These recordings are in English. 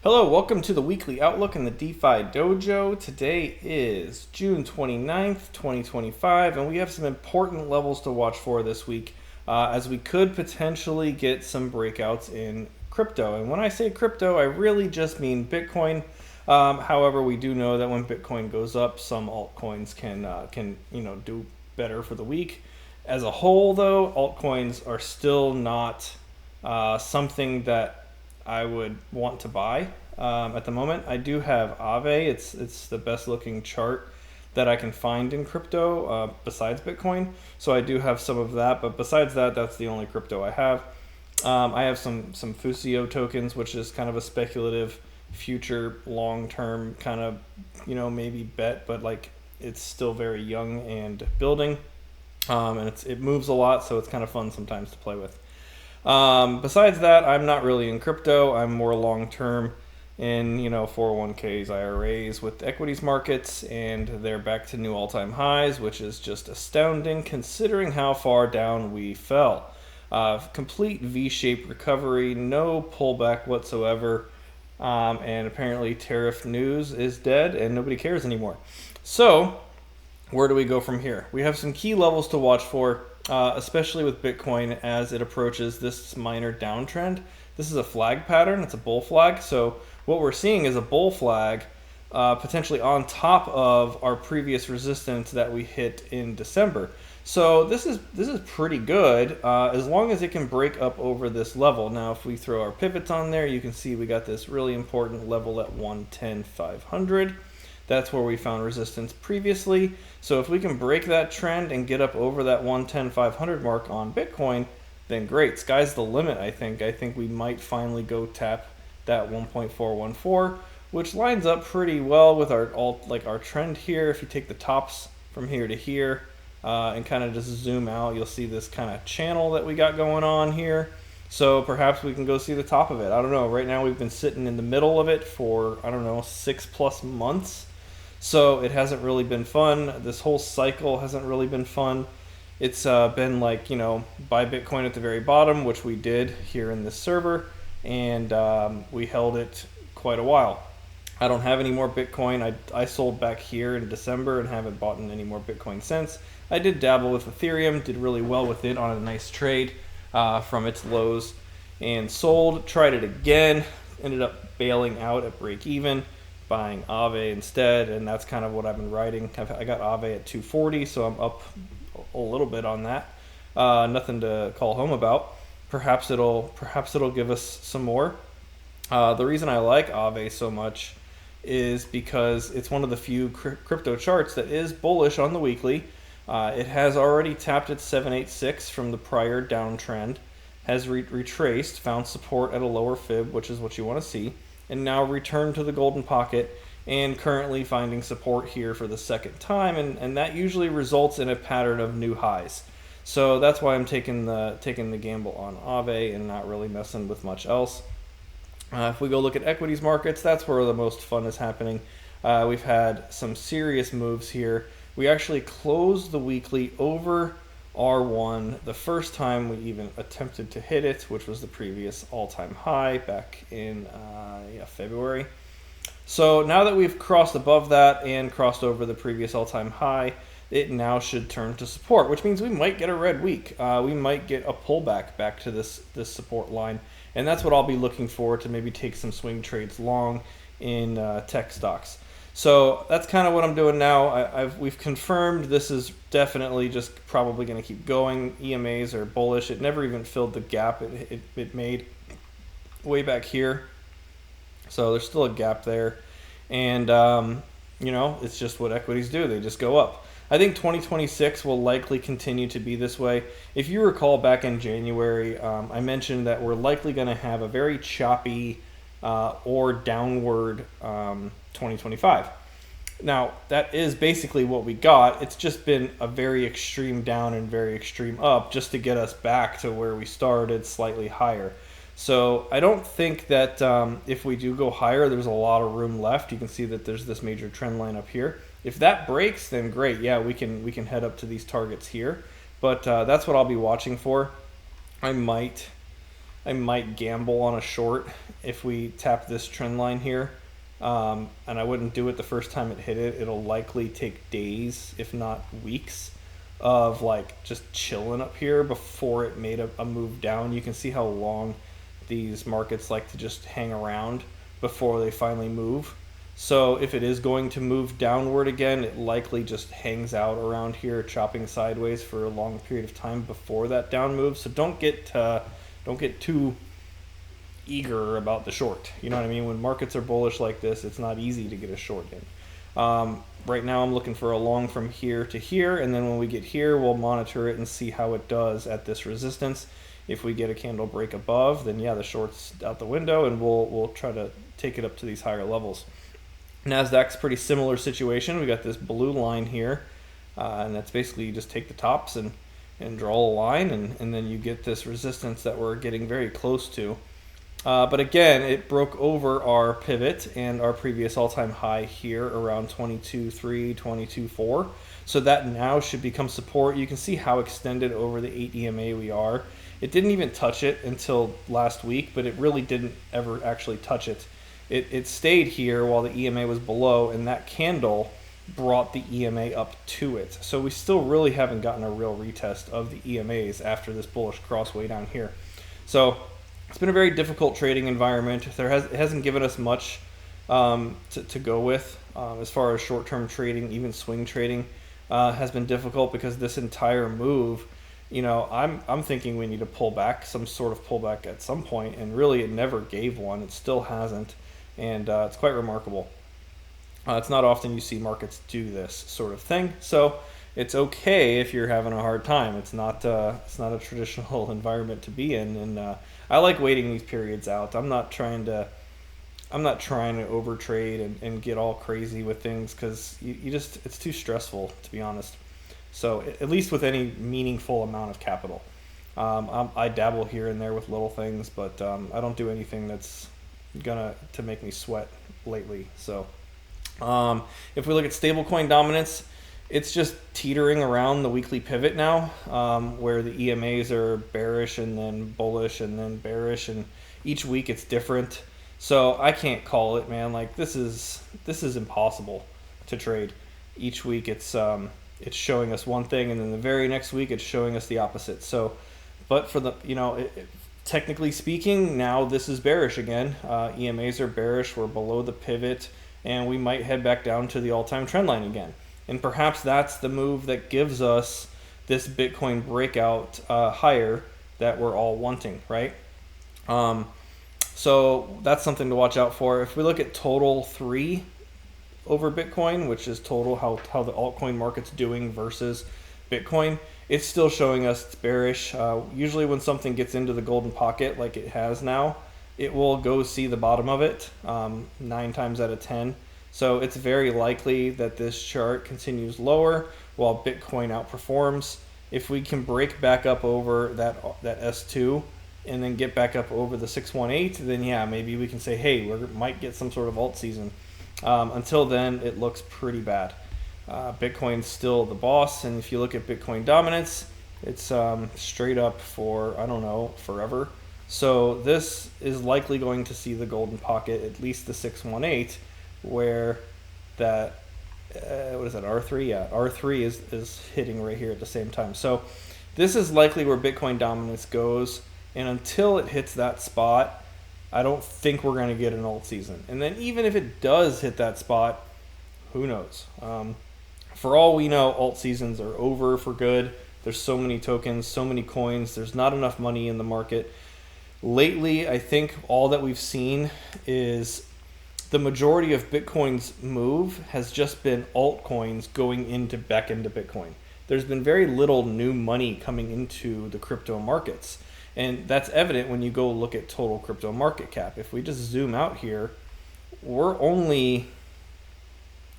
Hello, welcome to the weekly outlook in the DeFi Dojo. Today is June 29th, 2025, and we have some important levels to watch for this week as we could potentially get some breakouts in crypto. And when I say crypto, I really just mean Bitcoin. However, we do know that when Bitcoin goes up, some altcoins can do better for the week. As a whole, though, altcoins are still not something that I would want to buy at the moment. I do have Aave. It's the best looking chart that I can find in crypto besides Bitcoin. So I do have some of that, but besides that, that's the only crypto I have. I have some Fusio tokens, which is kind of a speculative future long term kind of maybe bet, but like it's still very young and building, and it moves a lot, so it's kind of fun sometimes to play with. Besides that, I'm not really in crypto. I'm more long term in 401ks, IRAs with equities markets, and they're back to new all-time highs, which is just astounding considering how far down we fell. Complete V-shaped recovery, no pullback whatsoever, and apparently tariff news is dead and nobody cares anymore. So where do we go from here? We have some key levels to watch for, especially with Bitcoin as it approaches this minor downtrend. This is a flag pattern. It's a bull flag. So what we're seeing is a bull flag potentially on top of our previous resistance that we hit in December. So this is pretty good as long as it can break up over this level. Now, if we throw our pivots on there, you can see we got this really important level at 110,500. That's where we found resistance previously. So if we can break that trend and get up over that 110,500 mark on Bitcoin, then great. Sky's the limit, I think. I think we might finally go tap that 1.414, which lines up pretty well with our trend here. If you take the tops from here to here and kind of just zoom out, you'll see this kind of channel that we got going on here. So perhaps we can go see the top of it. I don't know. Right now we've been sitting in the middle of it for, 6+ months. So it hasn't really been fun. This whole cycle hasn't really been fun. It's been like, buy Bitcoin at the very bottom, which we did here in this server, and we held it quite a while. I don't have any more Bitcoin. I sold back here in December and haven't bought in any more Bitcoin since. I did dabble with Ethereum, did really well with it on a nice trade from its lows, and sold. Tried it again, ended up bailing out at break even, buying Aave instead, and that's kind of what I've been riding. I got Aave at 240, so I'm up a little bit on that. Nothing to call home about. Perhaps it'll give us some more. The reason I like Aave so much is because it's one of the few crypto charts that is bullish on the weekly. It has already tapped its 786 from the prior downtrend, has retraced, found support at a lower fib, which is what you want to see, and now returned to the golden pocket and currently finding support here for the second time, and that usually results in a pattern of new highs. So that's why I'm taking the gamble on Aave and not really messing with much else. If we go look at equities markets, that's where the most fun is happening. We've had some serious moves here. We actually closed the weekly over R1 the first time we even attempted to hit it, which was the previous all-time high back in February. So now that we've crossed above that and crossed over the previous all-time high, it now should turn to support, which means we might get a red week. We might get a pullback back to this support line, and that's what I'll be looking for to maybe take some swing trades long in tech stocks. So that's kind of what I'm doing now. We've confirmed this is definitely just probably going to keep going. EMAs are bullish. It never even filled the gap it made way back here. So there's still a gap there. And, it's just what equities do. They just go up. I think 2026 will likely continue to be this way. If you recall back in January, I mentioned that we're likely going to have a very choppy or downward 2025. Now, that is basically what we got. It's just been a very extreme down and very extreme up just to get us back to where we started, slightly higher. So I don't think that if we do go higher, there's a lot of room left. You can see that there's this major trend line up here. If that breaks, then great. Yeah, we can head up to these targets here. But that's what I'll be watching for. I might I might gamble on a short if we tap this trend line here. And I wouldn't do it the first time it hit it. It'll likely take days, if not weeks, of like just chilling up here before it made a move down. You can see how long these markets like to just hang around before they finally move. So if it is going to move downward again, it likely just hangs out around here, chopping sideways for a long period of time before that down move. So don't get too eager about the short. You know what I mean? When markets are bullish like this, it's not easy to get a short in. Right now I'm looking for a long from here to here, and then when we get here, we'll monitor it and see how it does at this resistance. If we get a candle break above, then yeah, the short's out the window, and we'll try to take it up to these higher levels. Nasdaq's pretty similar situation. We got this blue line here, and that's basically you just take the tops and draw a line, and then you get this resistance that we're getting very close to. But again, it broke over our pivot and our previous all-time high here around 22.3, 22.4. So that now should become support. You can see how extended over the 8 EMA we are. It didn't even touch it until last week, but it really didn't ever actually touch it. It stayed here while the EMA was below, and that candle brought the EMA up to it. So we still really haven't gotten a real retest of the EMAs after this bullish crossway down here. So it's been a very difficult trading environment. It hasn't given us much to go with as far as short-term trading. Even swing trading has been difficult because this entire move, I'm thinking we need to pull back, some sort of pullback at some point, and really it never gave one. It still hasn't, and it's quite remarkable. It's not often you see markets do this sort of thing, so it's okay if you're having a hard time. It's not a traditional environment to be in, and I like waiting these periods out. I'm not trying to overtrade and get all crazy with things because it's too stressful, to be honest. So at least with any meaningful amount of capital, I dabble here and there with little things, but I don't do anything that's to make me sweat lately. So if we look at stablecoin dominance, it's just teetering around the weekly pivot now, where the EMAs are bearish and then bullish and then bearish, and each week it's different. So I can't call it, man. Like this is impossible to trade. Each week it's showing us one thing, and then the very next week it's showing us the opposite. So, but for the technically speaking, now this is bearish again. EMAs are bearish. We're below the pivot, and we might head back down to the all-time trend line again. And perhaps that's the move that gives us this Bitcoin breakout higher that we're all wanting, right? So that's something to watch out for. If we look at total 3 over Bitcoin, which is total how the altcoin market's doing versus Bitcoin, it's still showing us it's bearish. Usually when something gets into the golden pocket like it has now, it will go see the bottom of it 9 times out of 10. So it's very likely that this chart continues lower while Bitcoin outperforms. If we can break back up over that S2 and then get back up over the 618, then yeah, maybe we can say, hey, we might get some sort of alt season. Until then, it looks pretty bad. Bitcoin's still the boss, and if you look at Bitcoin dominance, it's straight up for, I don't know, forever. So this is likely going to see the golden pocket, at least the 618, where that, what is that, R3? Yeah, R3 is hitting right here at the same time. So this is likely where Bitcoin dominance goes, and until it hits that spot, I don't think we're going to get an alt season. And then even if it does hit that spot, who knows? For all we know, alt seasons are over for good. There's so many tokens, so many coins. There's not enough money in the market. Lately, I think all that we've seen is the majority of Bitcoin's move has just been altcoins going back into Bitcoin. There's been very little new money coming into the crypto markets. And that's evident when you go look at total crypto market cap. If we just zoom out here,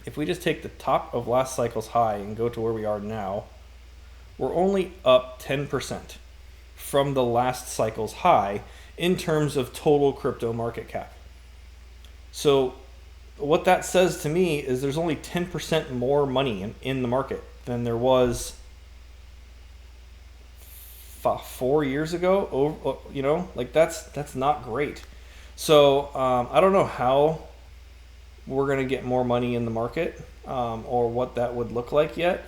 if we just take the top of last cycle's high and go to where we are now, we're only up 10% from the last cycle's high in terms of total crypto market cap. So what that says to me is there's only 10% more money in the market than there was 4 years ago. Like that's not great. So I don't know how we're going to get more money in the market, or what that would look like yet.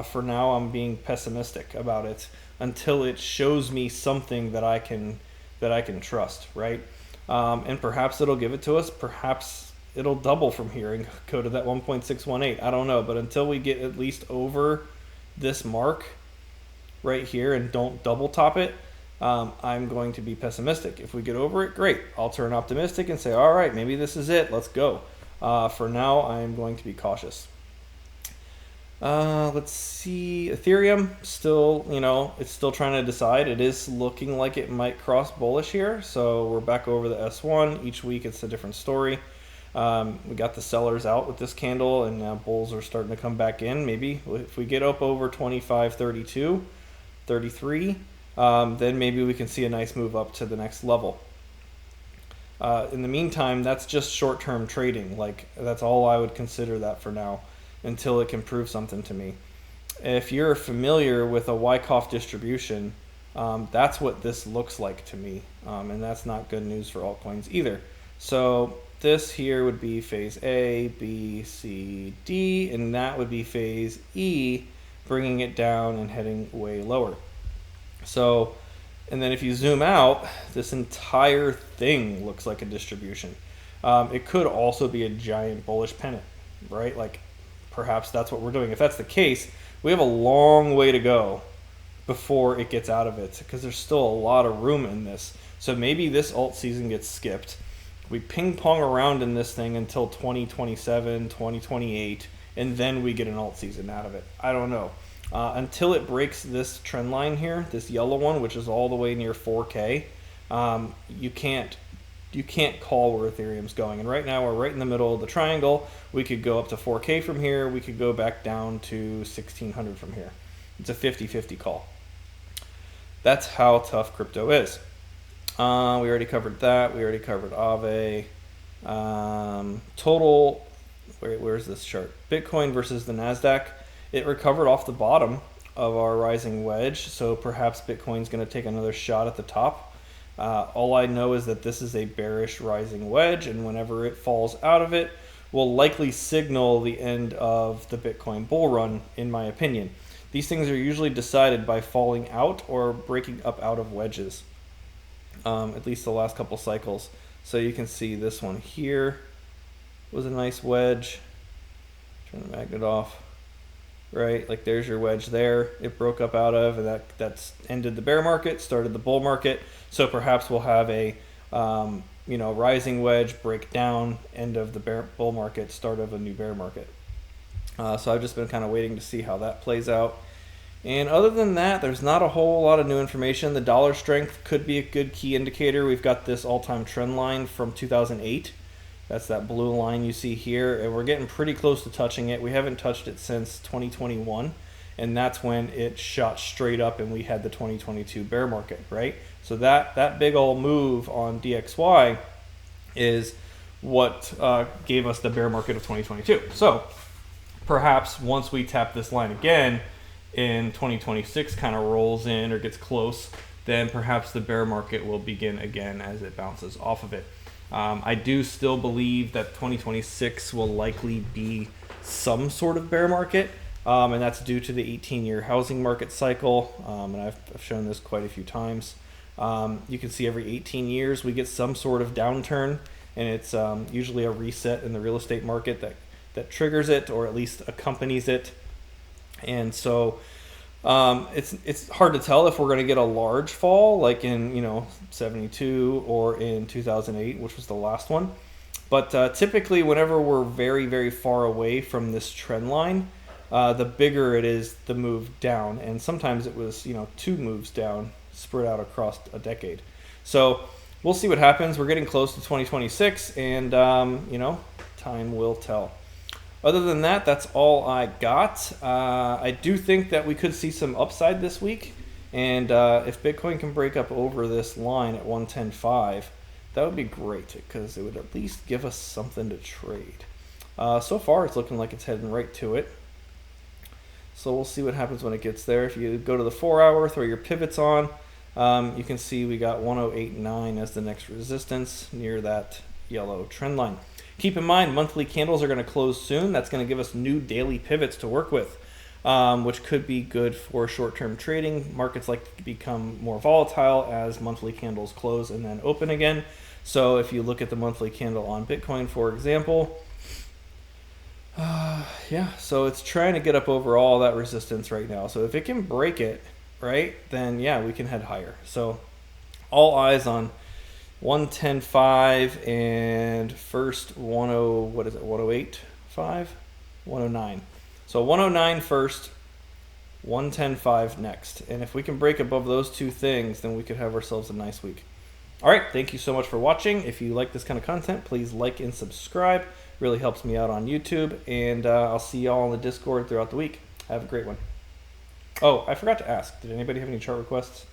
For now, I'm being pessimistic about it until it shows me something that I can trust, right? And perhaps it'll give it to us. Perhaps it'll double from here and go to that 1.618. I don't know, but until we get at least over this mark right here and don't double top it, I'm going to be pessimistic. If we get over it, great. I'll turn optimistic and say, all right, maybe this is it. Let's go. For now, I'm going to be cautious. Let's see. Ethereum still, it's still trying to decide. It is looking like it might cross bullish here. So we're back over the S1. Each week it's a different story. We got the sellers out with this candle, and now bulls are starting to come back in. Maybe if we get up over 25.32, 33, then maybe we can see a nice move up to the next level. In the meantime, that's just short-term trading. Like, that's all I would consider that for now, until it can prove something to me. If you're familiar with a Wyckoff distribution, that's what this looks like to me, and that's not good news for altcoins either. So this here would be phase A, B, C, D, and that would be phase E, bringing it down and heading way lower. So, and then if you zoom out, this entire thing looks like a distribution. It could also be a giant bullish pennant, right? Like, perhaps that's what we're doing. If that's the case, we have a long way to go before it gets out of it, because there's still a lot of room in this. So maybe this alt season gets skipped. We ping pong around in this thing until 2027, 2028, and then we get an alt season out of it. I don't know. Until it breaks this trend line here, this yellow one, which is all the way near 4K, you can't call where Ethereum's going. And right now we're right in the middle of the triangle. We could go up to 4K from here. We could go back down to 1600 from here. It's a 50-50 call. That's how tough crypto is. We already covered that. We already covered Aave. Total, where's this chart? Bitcoin versus the NASDAQ. It recovered off the bottom of our rising wedge, so perhaps Bitcoin's going to take another shot at the top. All I know is that this is a bearish rising wedge, and whenever it falls out of it, will likely signal the end of the Bitcoin bull run, in my opinion. These things are usually decided by falling out or breaking up out of wedges, at least the last couple cycles. So you can see this one here was a nice wedge. Turn the magnet off. Right, like there's your wedge there. It broke up out of, and that's ended the bear market, started the bull market. So perhaps we'll have a rising wedge, break down, end of the bull market, start of a new bear market. So I've just been kind of waiting to see how that plays out. And other than that, there's not a whole lot of new information. The dollar strength could be a good key indicator. We've got this all-time trend line from 2008. That's that blue line you see here, and we're getting pretty close to touching it. We haven't touched it since 2021, and that's when it shot straight up and we had the 2022 bear market, right? So that big old move on DXY is what gave us the bear market of 2022. So perhaps once we tap this line again in 2026, kind of rolls in or gets close, then perhaps the bear market will begin again as it bounces off of it. I do still believe that 2026 will likely be some sort of bear market, and that's due to the 18-year housing market cycle, and I've shown this quite a few times. You can see every 18 years we get some sort of downturn, and it's usually a reset in the real estate market that triggers it, or at least accompanies it. And so it's hard to tell if we're going to get a large fall like in 72 or in 2008, which was the last one. But typically whenever we're very, very far away from this trend line, the bigger it is the move down. And sometimes it was 2 moves down spread out across a decade. So we'll see what happens. We're getting close to 2026, and time will tell. Other than that, that's all I got. I do think that we could see some upside this week. And if Bitcoin can break up over this line at 110.5, that would be great, because it would at least give us something to trade. So far, it's looking like it's heading right to it. So we'll see what happens when it gets there. If you go to the 4 hour, throw your pivots on, You can see we got 1089 as the next resistance near that yellow trend line. Keep in mind, monthly candles are going to close soon. That's going to give us new daily pivots to work with, which could be good for short-term trading. Markets like to become more volatile as monthly candles close and then open again. So if you look at the monthly candle on Bitcoin, for example, yeah, so it's trying to get up over all that resistance right now. So if it can break it, right, then yeah, we can head higher. So all eyes on 110.5 and first 10, what is it, 108.5? 109. So 109 first, 110.5 next. And if we can break above those two things, then we could have ourselves a nice week. All right, thank you so much for watching. If you like this kind of content, please like and subscribe. Really helps me out on YouTube. And I'll see y'all in the Discord throughout the week. Have a great one. Oh, I forgot to ask, did anybody have any chart requests?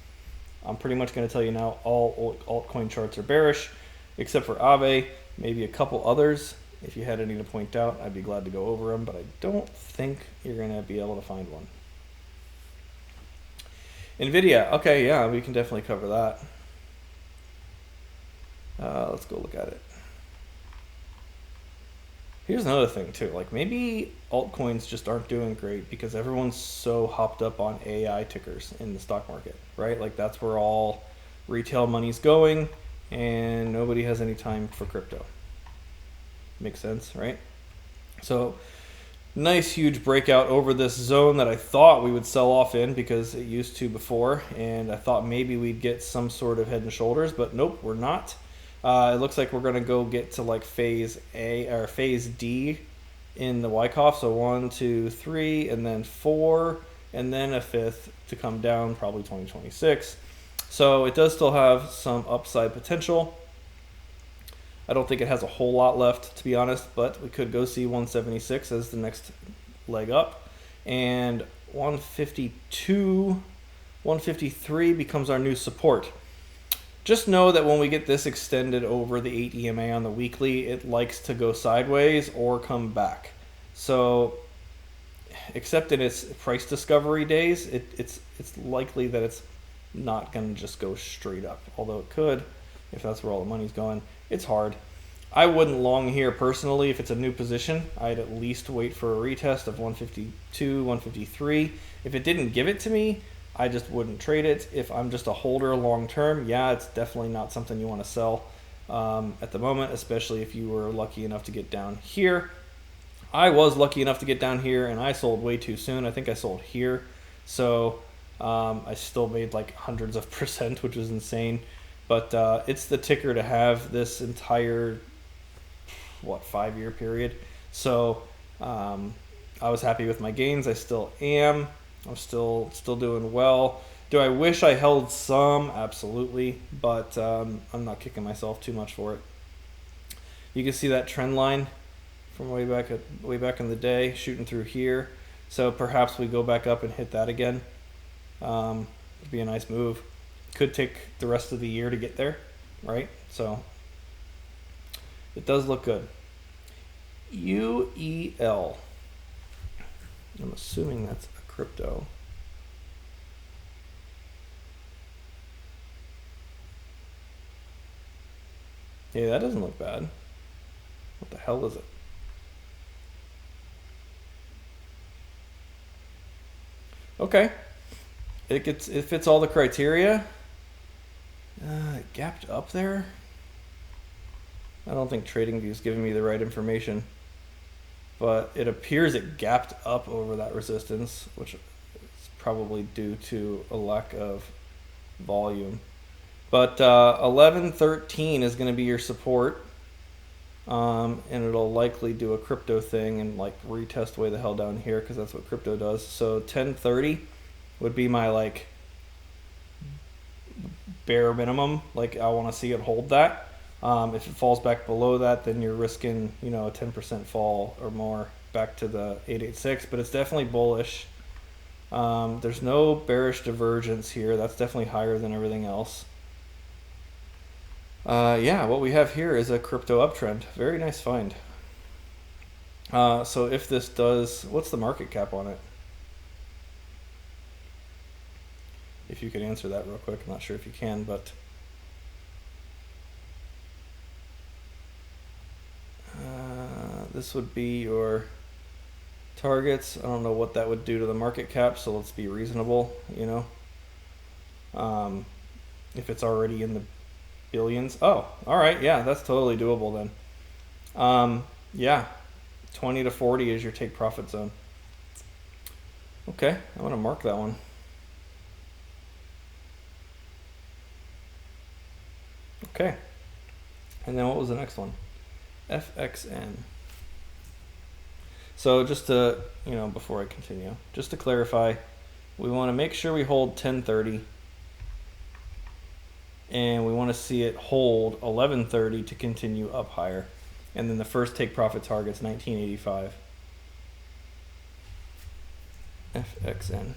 I'm pretty much going to tell you now, all altcoin charts are bearish, except for Aave, maybe a couple others. If you had any to point out, I'd be glad to go over them, but I don't think you're going to be able to find one. NVIDIA, okay, yeah, we can definitely cover that. Let's go look at it. Here's another thing too, like maybe altcoins just aren't doing great because everyone's so hopped up on AI tickers in the stock market, right? Like that's where all retail money's going and nobody has any time for crypto. Makes sense, right? So nice huge breakout over this zone that I thought we would sell off in because it used to before, and I thought maybe we'd get some sort of head and shoulders, but nope, we're not. It looks like we're going to go get to like phase A or phase D in the Wyckoff. So 1, 2, 3, and then 4, and then a fifth to come down, probably 2026. So it does still have some upside potential. I don't think it has a whole lot left, to be honest, but we could go see 176 as the next leg up. And 152, 153 becomes our new support. Just know that when we get this extended over the 8 EMA on the weekly, it likes to go sideways or come back. So, except in its price discovery days, it's likely that it's not going to just go straight up. Although it could, if that's where all the money's going. It's hard. I wouldn't long here personally if it's a new position. I'd at least wait for a retest of 152, 153. If it didn't give it to me, I just wouldn't trade it. If I'm just a holder long term, yeah, it's definitely not something you want to sell at the moment, especially if you were lucky enough to get down here. I was lucky enough to get down here, and I sold way too soon. I think I sold here. So I still made like hundreds of %, which was insane. But it's the ticker to have this entire, 5-year period. So I was happy with my gains. I still am. I'm still doing well. Do I wish I held some? Absolutely, but I'm not kicking myself too much for it. You can see that trend line from way back in the day, shooting through here. So perhaps we go back up and hit that again. It'd be a nice move. Could take the rest of the year to get there, right? So it does look good. UEL. I'm assuming that's crypto. Yeah, that doesn't look bad. What the hell is it? Okay. It fits all the criteria. It gapped up there. I don't think TradingView is giving me the right information. But it appears it gapped up over that resistance, which is probably due to a lack of volume. But 1113 is going to be your support, and it'll likely do a crypto thing and like retest way the hell down here because that's what crypto does. So 1030 would be my like bare minimum. Like I want to see it hold that. If it falls back below that, then you're risking, a 10% fall or more back to the 886, but it's definitely bullish. There's no bearish divergence here. That's definitely higher than everything else. Yeah, what we have here is a crypto uptrend. Very nice find. So if this does, what's the market cap on it? if you could answer that real quick. I'm not sure if you can, but this would be your targets. I don't know what that would do to the market cap, so let's be reasonable, you know. If it's already in the billions. Oh, all right. Yeah, that's totally doable then. Yeah, 20 to 40 is your take profit zone. Okay, I'm going to mark that one. Okay. And then what was the next one? FXN. So just to, before I continue, just to clarify, we want to make sure we hold 1030 and we want to see it hold 1130 to continue up higher. And then the first take profit target's 1985. FXN.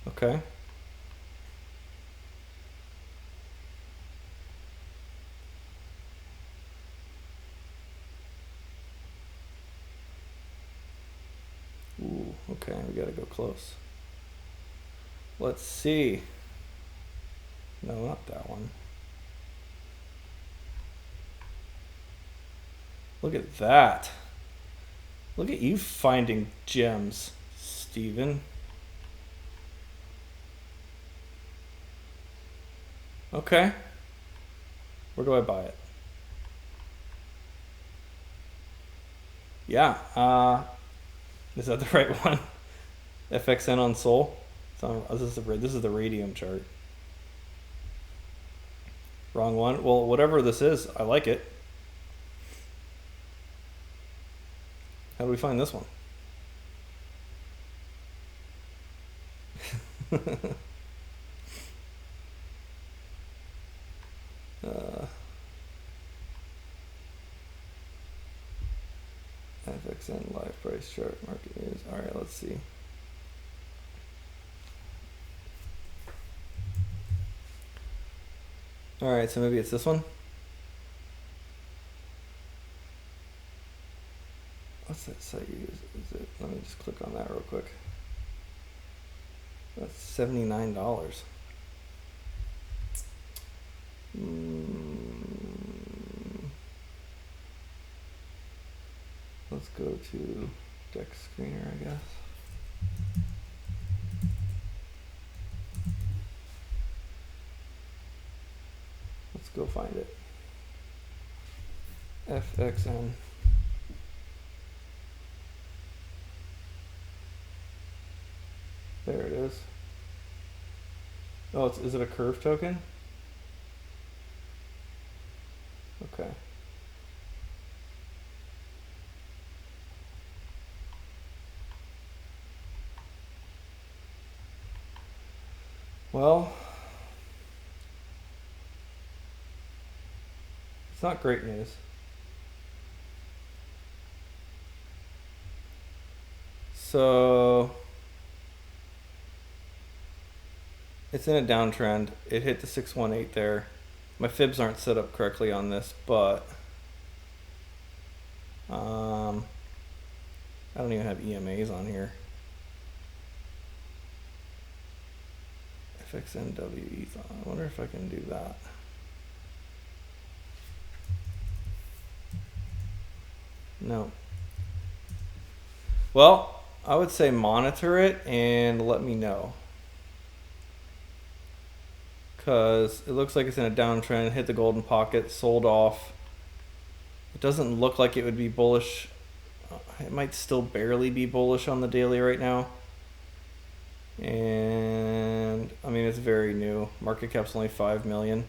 Okay. Ooh, okay, we gotta go close. Let's see. No, not that one. Look at that. Look at you finding gems, Steven. Okay. Where do I buy it? Yeah. Is that the right one? FXN on Sol. So this is the radium chart. Wrong one. Well, whatever this is, I like it. How do we find this one? FXN live price chart, market news. All right, let's see. All right, so maybe it's this one. What's that site you use? Is it? Let me just click on that real quick. That's $79. Let's go to Deck Screener, I guess. Let's go find it. FXN. There it is. Oh, is it a curve token? Okay. Well, it's not great news. So it's in a downtrend. It hit the 618 there. My fibs aren't set up correctly on this, but I don't even have EMAs on here. FXNW ETH. I wonder if I can do that. No. Well, I would say monitor it and let me know. Because it looks like it's in a downtrend, hit the golden pocket, sold off. It doesn't look like it would be bullish. It might still barely be bullish on the daily right now. And I mean, it's very new. Market cap's only 5 million.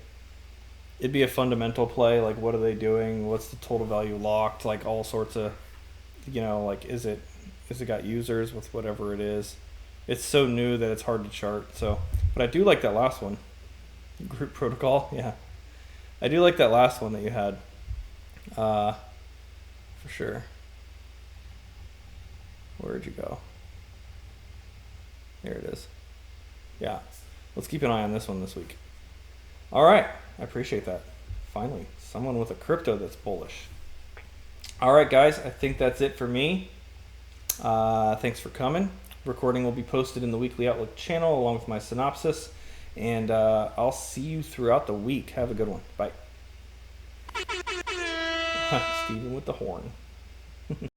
It'd be a fundamental play. Like, what are they doing? What's the total value locked? Like, all sorts of, like, is it got users with whatever it is? It's so new that it's hard to chart. So, but I do like that last one. Group protocol, yeah. I do like that last one that you had. For sure. Where'd you go? Here it is. Yeah. Let's keep an eye on this one this week. All right. I appreciate that. Finally, someone with a crypto that's bullish. All right, guys, I think that's it for me. Thanks for coming. Recording will be posted in the Weekly Outlook channel along with my synopsis, and I'll see you throughout the week. Have a good one. Bye. Steven with the horn.